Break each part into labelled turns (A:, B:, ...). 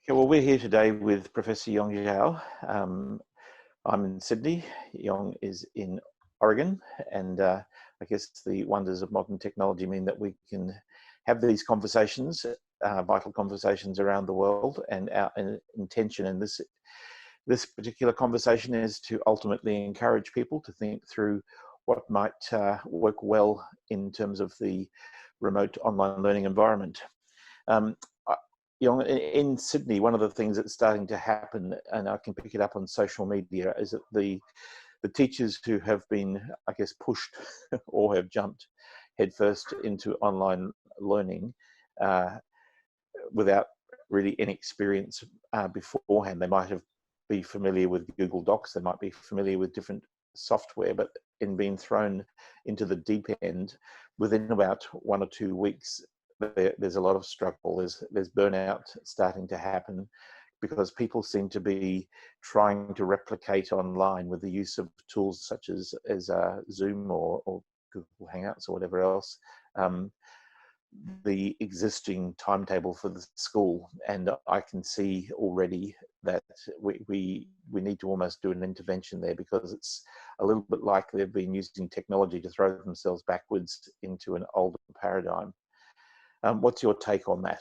A: Okay, well, we're here today with Professor Yong Zhao. I'm in Sydney, Yong is in Oregon, and I guess the wonders of modern technology mean that we can have these conversations, vital conversations around the world, and our intention in this particular conversation is to ultimately encourage people to think through what might work well in terms of the remote online learning environment. In Sydney, one of the things that's starting to happen, and I can pick it up on social media, is that the teachers who have been, I guess, pushed or have jumped headfirst into online learning without really any experience beforehand. They might be familiar with Google Docs, they might be familiar with different software, but in being thrown into the deep end within about 1 or 2 weeks, there's a lot of struggle. There's burnout starting to happen because people seem to be trying to replicate online with the use of tools such as Zoom or Google Hangouts or whatever else, the existing timetable for the school. And I can see already that we need to almost do an intervention there, because it's a little bit like they've been using technology to throw themselves backwards into an older paradigm. What's your take on that?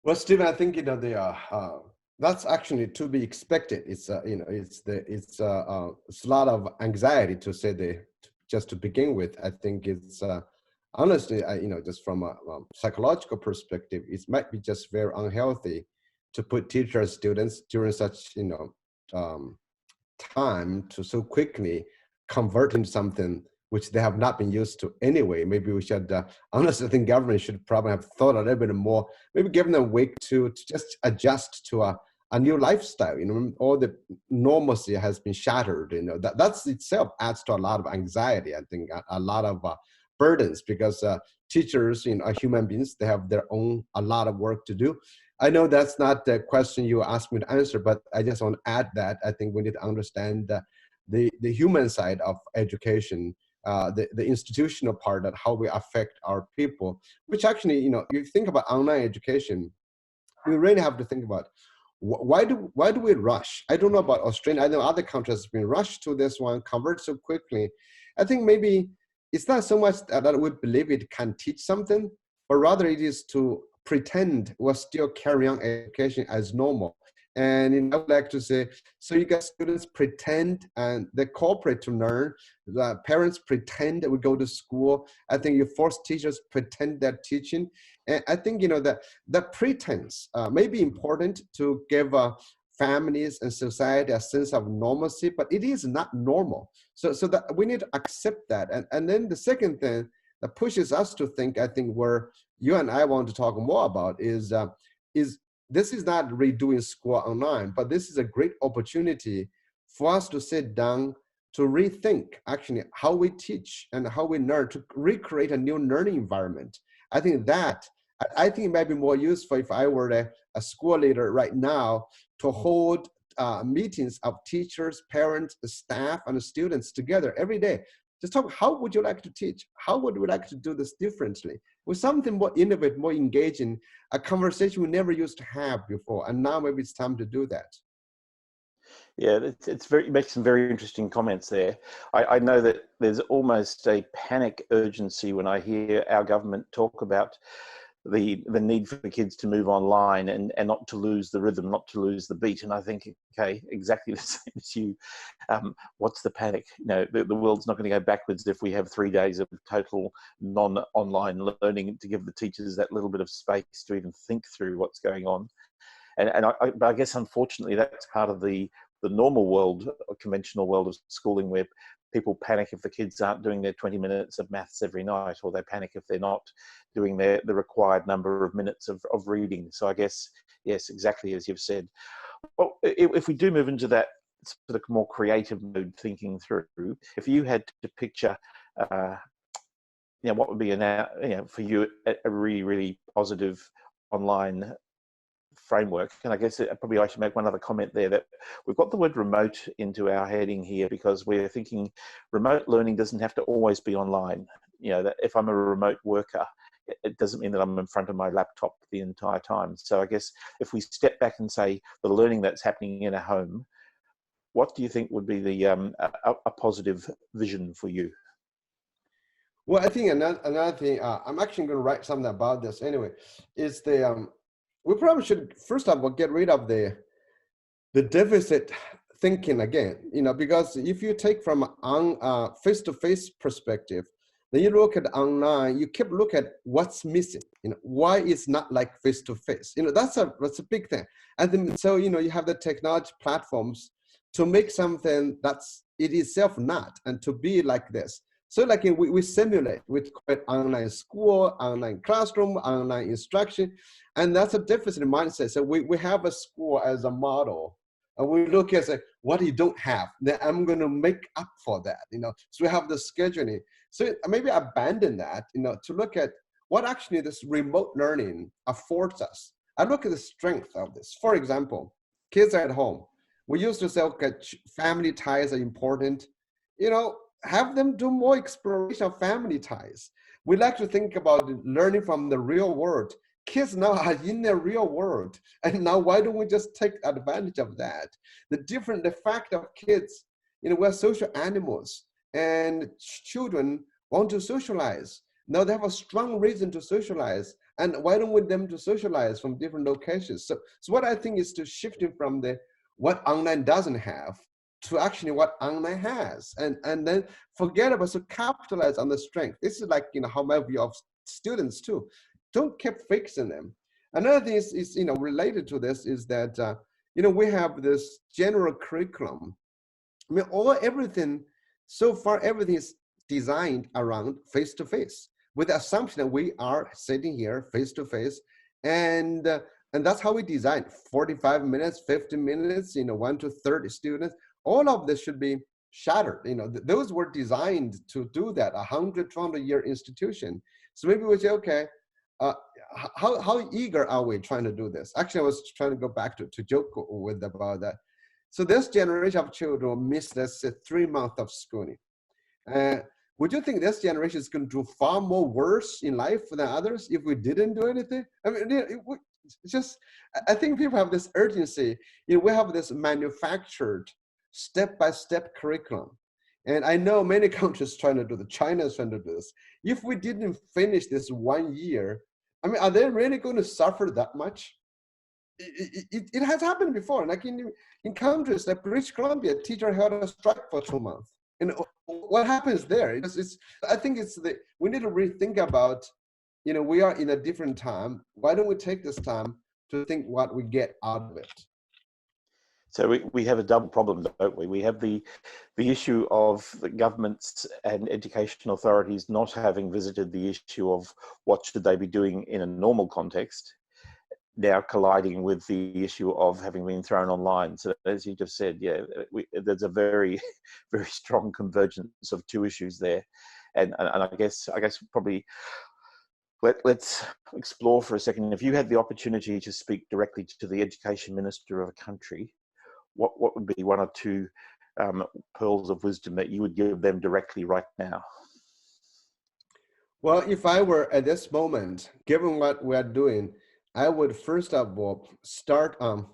B: Well, Stephen, I think that's actually to be expected. It's it's a lot of anxiety, to say just to begin with. I think it's honestly, just from a psychological perspective, it might be just very unhealthy to put teachers, students during such time to so quickly convert into something which they have not been used to anyway. Maybe we should, honestly, I think government should probably have thought a little bit more, maybe give them a week to just adjust to a new lifestyle. All the normalcy has been shattered. That's itself adds to a lot of anxiety. I think a lot of burdens, because teachers, are human beings. They have a lot of work to do. I know that's not the question you asked me to answer, but I just want to add that I think we need to understand the human side of education, the institutional part, that how we affect our people, which actually, you think about online education, we really have to think about why do we rush? I don't know about Australia. I know other countries have been rushed to this one, convert so quickly. I think maybe it's not so much that we believe it can teach something, but rather it is to pretend we're still carrying on education as normal. And I would like to say, so you got students pretend and they cooperate to learn. The parents pretend that we go to school. I think you force teachers pretend they're teaching. And I think, that the pretense may be important to give families and society a sense of normalcy, but it is not normal. So that we need to accept that. And then the second thing that pushes us to think, I think where you and I want to talk more about is this is not redoing school online, but this is a great opportunity for us to sit down to rethink actually how we teach and how we learn, to recreate a new learning environment. I think it might be more useful if I were a school leader right now to hold meetings of teachers, parents, staff, and students together every day. Just talk, how would you like to teach? How would we like to do this differently? With something more innovative, more engaging, a conversation we never used to have before. And now maybe it's time to do that.
A: Yeah, you make some very interesting comments there. I know that there's almost a panic urgency when I hear our government talk about the need for kids to move online and not to lose the rhythm, not to lose the beat. And I think, okay, exactly the same as you. What's the panic? The world's not going to go backwards if we have 3 days of total non-online learning, to give the teachers that little bit of space to even think through what's going on. But I guess, unfortunately, that's part of the normal world, conventional world of schooling, where people panic if the kids aren't doing their 20 minutes of maths every night, or they panic if they're not doing the required number of minutes of reading. So I guess, yes, exactly as you've said. Well, if we do move into that sort of more creative mode, thinking through, if you had to picture, what would be for you a really, really positive online framework. And I guess probably I should make one other comment there, that we've got the word remote into our heading here because we're thinking remote learning doesn't have to always be online. That if I'm a remote worker, it doesn't mean that I'm in front of my laptop the entire time. So I guess if we step back and say the learning that's happening in a home, what do you think would be the a positive vision for you?
B: Well, I think another thing, I'm actually going to write something about this anyway, is we probably should, first of all, get rid of the deficit thinking again, because if you take from on face-to-face perspective, then you look at online, you keep look at what's missing, why it's not like face-to-face, that's a big thing. And then, so, you have the technology platforms to make something that's it itself not, and to be like this. So like we simulate with online school, online classroom, online instruction, and that's a deficit mindset. So we have a school as a model, and we look at say, what you don't have, then I'm going to make up for that. So we have the scheduling. So maybe abandon that, to look at what actually this remote learning affords us. I look at the strength of this. For example, kids at home. We used to say, okay, family ties are important. Have them do more exploration of family ties. We like to think about learning from the real world. Kids now are in the real world. And now why don't we just take advantage of that? The fact of kids, we're social animals, and children want to socialize. Now they have a strong reason to socialize. And why don't we want them to socialize from different locations? So what I think is to shifting from what online doesn't have to actually what online has, and then forget about, so capitalize on the strength. This is like, how my view of students too. Don't keep fixing them. Another thing is related to this is that, we have this general curriculum. I mean, everything, so far, everything is designed around face-to-face, with the assumption that we are sitting here face-to-face, and that's how we design 45 minutes, 50 minutes, 1 to 30 students. All of this should be shattered. Those were designed to do that, 100, 200-year institution. So maybe we say, okay, how eager are we trying to do this? Actually, I was trying to go back to joke with about that. So this generation of children will miss, let's say, 3 months of schooling. Would you think this generation is going to do far more worse in life than others if we didn't do anything? I mean, I think people have this urgency. We have this manufactured step-by-step curriculum. And I know many countries trying to do this. China is trying to do this. If we didn't finish this 1 year, I mean, are they really going to suffer that much? It has happened before. Like in countries like British Columbia, teacher held a strike for 2 months. And what happens there? I think we need to rethink about, we are in a different time. Why don't we take this time to think what we get out of it?
A: So we have a double problem, don't we? We have the issue of the governments and education authorities not having visited the issue of what should they be doing in a normal context, now colliding with the issue of having been thrown online. So as you just said, yeah, there's a very, very strong convergence of two issues there. And I guess probably let's explore for a second. If you had the opportunity to speak directly to the education minister of a country, what would be 1 or 2 pearls of wisdom that you would give them directly right now?
B: Well, if I were at this moment, given what we're doing, I would first of all start a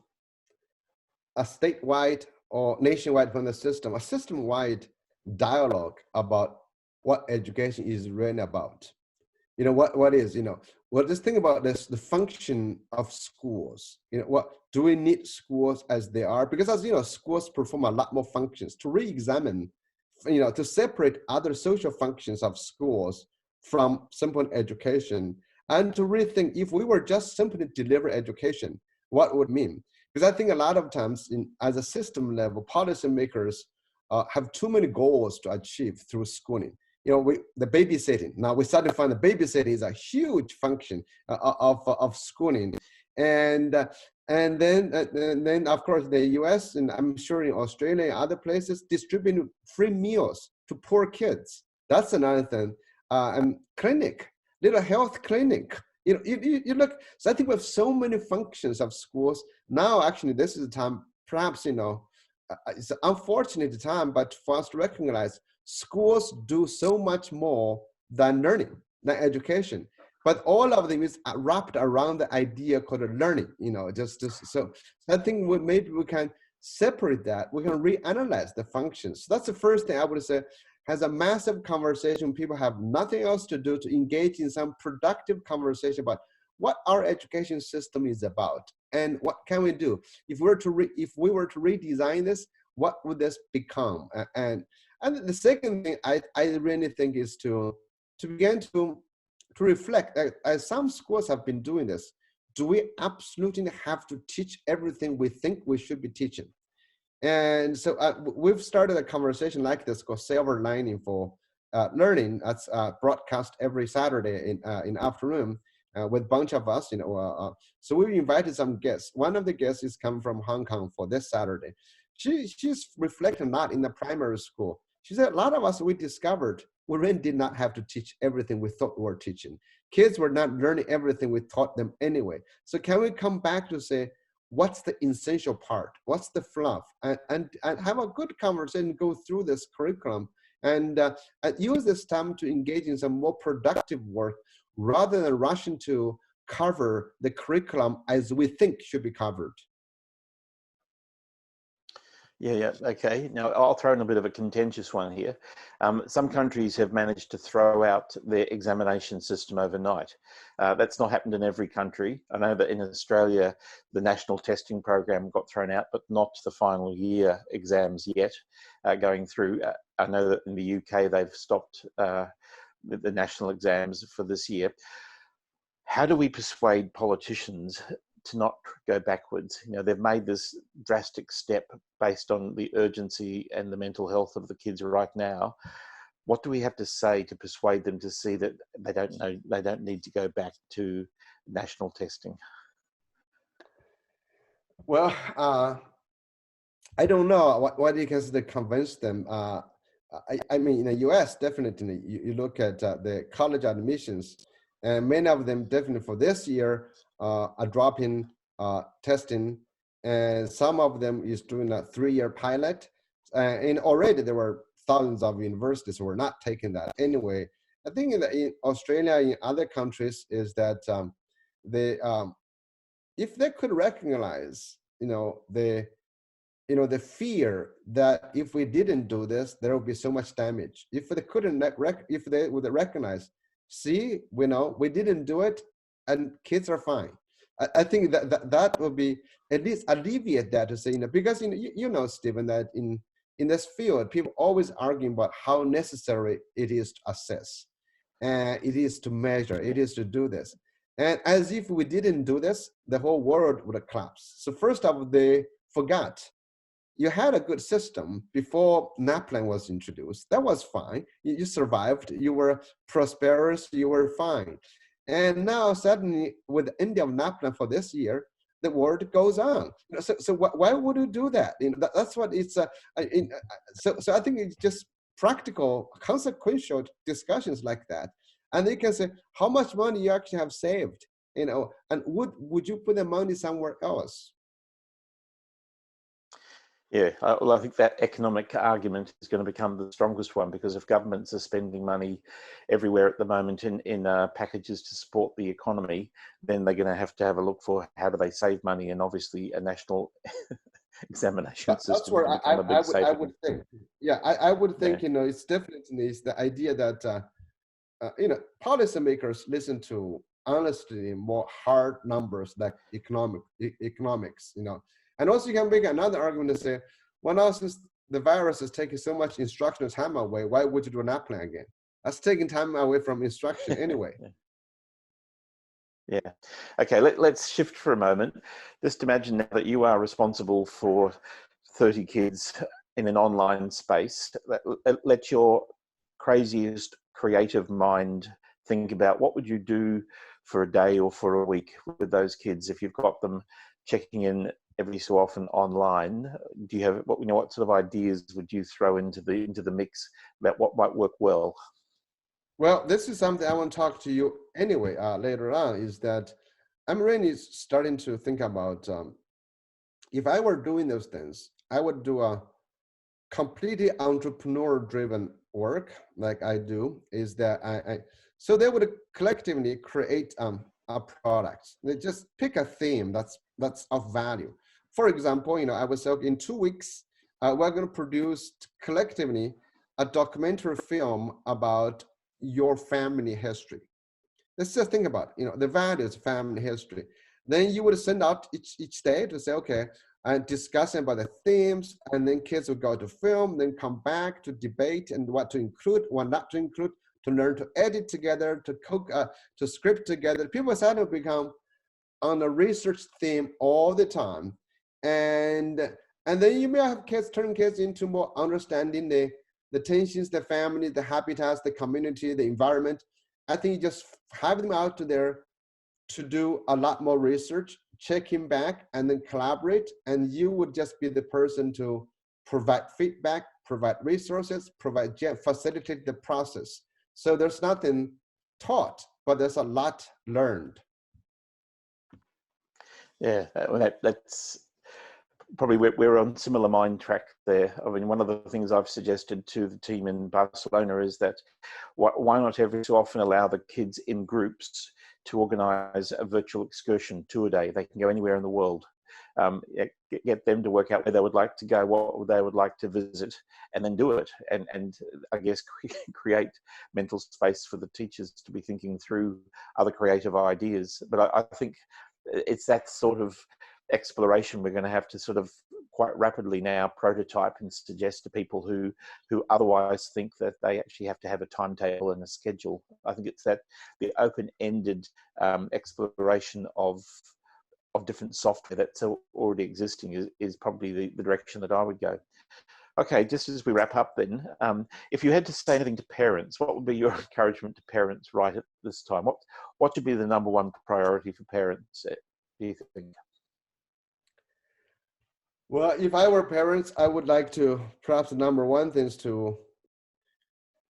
B: statewide or nationwide from the system, a system-wide dialogue about what education is really about. What is, well, just think about this, the function of schools. What do we need schools as they are? Because as schools perform a lot more functions. To re-examine, to separate other social functions of schools from simple education, and to rethink, if we were just simply deliver education, what would it mean? Because I think a lot of times, as a system level, policymakers have too many goals to achieve through schooling. The babysitting. Now we started to find the babysitting is a huge function of schooling, and then of course the U.S. and I'm sure in Australia and other places distributing free meals to poor kids. That's another thing. And clinic, little health clinic. You look. So I think we have so many functions of schools now. Actually, this is the time. Perhaps it's an unfortunate time, but for us to recognize schools do so much more than learning, than education. but all of them is wrapped around the idea called learning, so I think maybe we can separate that. We can reanalyze the functions. So that's the first thing I would say. Has a massive conversation. People have nothing else to do to engage in some productive conversation about what our education system is about and what can we do. If we were to redesign this, what would this become? And the second thing I really think is to begin to reflect, as some schools have been doing this. Do we absolutely have to teach everything we think we should be teaching? And so we've started a conversation like this called Silver Lining for Learning. That's broadcast every Saturday in afternoon with a bunch of us. So we invited some guests. One of the guests is coming from Hong Kong for this Saturday. She's reflecting a lot in the primary school. She said a lot of us, we discovered we really did not have to teach everything we thought we were teaching. Kids were not learning everything we taught them anyway. So can we come back to say, what's the essential part? What's the fluff? And have a good conversation, go through this curriculum and use this time to engage in some more productive work rather than rushing to cover the curriculum as we think should be covered.
A: Yeah, okay. Now, I'll throw in a bit of a contentious one here. Some countries have managed to throw out their examination system overnight. That's not happened in every country. I know that in Australia, the national testing program got thrown out, but not the final year exams yet going through. I know that in the UK, they've stopped the national exams for this year. How do we persuade politicians to not go backwards? They've made this drastic step based on the urgency and the mental health of the kids right now. What do we have to say to persuade them to see that they don't need to go back to national testing?
B: Well, I don't know what you can convince them. I mean, in the US, definitely, you look at the college admissions, and many of them definitely for this year are dropping testing, and some of them is doing a 3-year pilot. And already there were thousands of universities who were not taking that anyway. I think in Australia, in other countries, is that if they could recognize, the fear that if we didn't do this, there would be so much damage. If they couldn't, if they would recognize, see, we didn't do it, and kids are fine. I think that would be at least alleviate that to say, because Stephen, that in this field, people always argue about how necessary it is to assess, and it is to measure, it is to do this, and as if we didn't do this, the whole world would collapse. So first of all, they forgot. You had a good system before NAPLAN was introduced. That was fine. You survived. You were prosperous. You were fine. And now suddenly, with the end of NAPLAN for this year, the world goes on. So why would you do that? That's what it's. So I think it's just practical, consequential discussions like that, and you can say how much money you actually have saved. And would you put the money somewhere else?
A: Yeah, well, I think that economic argument is going to become the strongest one, because if governments are spending money everywhere at the moment in packages to support the economy, then they're going to have a look for how do they save money, and obviously a national examination system.
B: That's where I would think. Yeah, I would think, it's definitely the idea that, policymakers listen to honestly more hard numbers like economics, And also you can make another argument to say, well, now since the virus is taking so much instructional time away, why would you do an NAPLAN again? That's taking time away from instruction anyway.
A: Yeah. Okay, let's shift for a moment. Just imagine now that you are responsible for 30 kids in an online space. Let your craziest creative mind think about what would you do for a day or for a week with those kids if you've got them checking in every so often online. Do you have what sort of ideas would you throw into the mix about what might work well?
B: Well, this is something I want to talk to you anyway later on, is that I'm really starting to think about if I were doing those things, I would do a completely entrepreneur driven work like I do, is that So they would collectively create a product. They just pick a theme that's of value. For example, I was saying in 2 weeks, we're going to produce collectively a documentary film about your family history. Let's just think about, the values of family history. Then you would send out each day to say, okay, and discussing about the themes, and then kids would go to film, then come back to debate and what to include, what not to include, to learn to edit together, to cook, to script together. People suddenly become on a research theme all the time. And then you may have turn kids into more understanding the tensions, the family, the habitats, the community, the environment. I think just have them out there to do a lot more research, checking back, and then collaborate. And you would just be the person to provide feedback, provide resources, facilitate the process. So there's nothing taught, but there's a lot learned.
A: Yeah, that's probably we're on similar mind track there. I mean, one of the things I've suggested to the team in Barcelona is that why not every so often allow the kids in groups to organize a virtual excursion tour day. They can go anywhere in the world. Get them to work out where they would like to go, what they would like to visit, and then do it. And I guess create mental space for the teachers to be thinking through other creative ideas. But I think it's that sort of exploration we're going to have to sort of quite rapidly now prototype and suggest to people who otherwise think that they actually have to have a timetable and a schedule. I think it's that the open-ended exploration of different software that's already existing is probably the direction that I would go. Okay, just as we wrap up then, if you had to say anything to parents, what would be your encouragement to parents right at this time? What should be the number one priority for parents, do you think?
B: Well, if I were parents, I would like to, perhaps the number one thing is to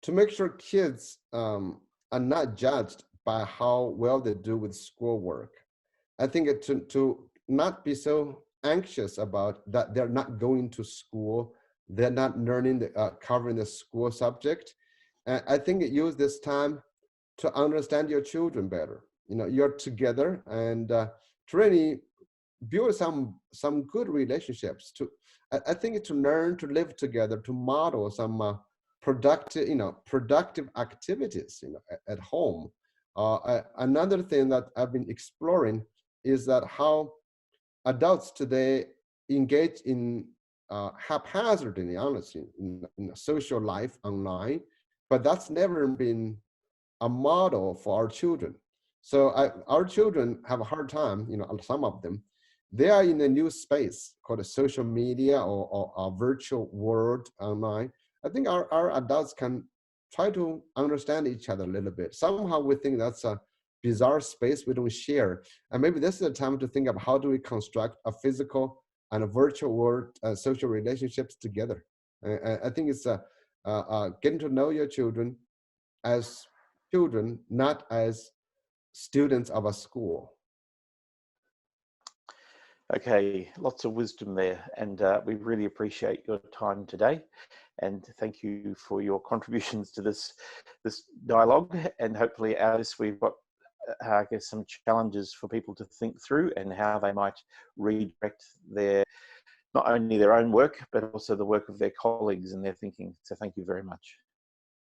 B: make sure kids are not judged by how well they do with schoolwork. I think to not be so anxious about that they're not going to school, they're not learning, covering the school subject. I think use this time to understand your children better. You're together, and to really build some good relationships. I think to learn to live together, to model some productive activities at home. Another thing that I've been exploring is that how adults today engage in haphazardly, honestly, in social life online, but that's never been a model for our children. So our children have a hard time, some of them, they are in a new space called a social media or a virtual world online. I think our adults can try to understand each other a little bit. Somehow we think that's a bizarre space we don't share. And maybe this is a time to think of how do we construct a physical and a virtual world, social relationships together. I think it's getting to know your children as children, not as students of a school.
A: Okay, lots of wisdom there, and we really appreciate your time today, and thank you for your contributions to this dialogue. And hopefully, as we've got, I guess, some challenges for people to think through and how they might redirect not only their own work but also the work of their colleagues and their thinking. So, thank you very much.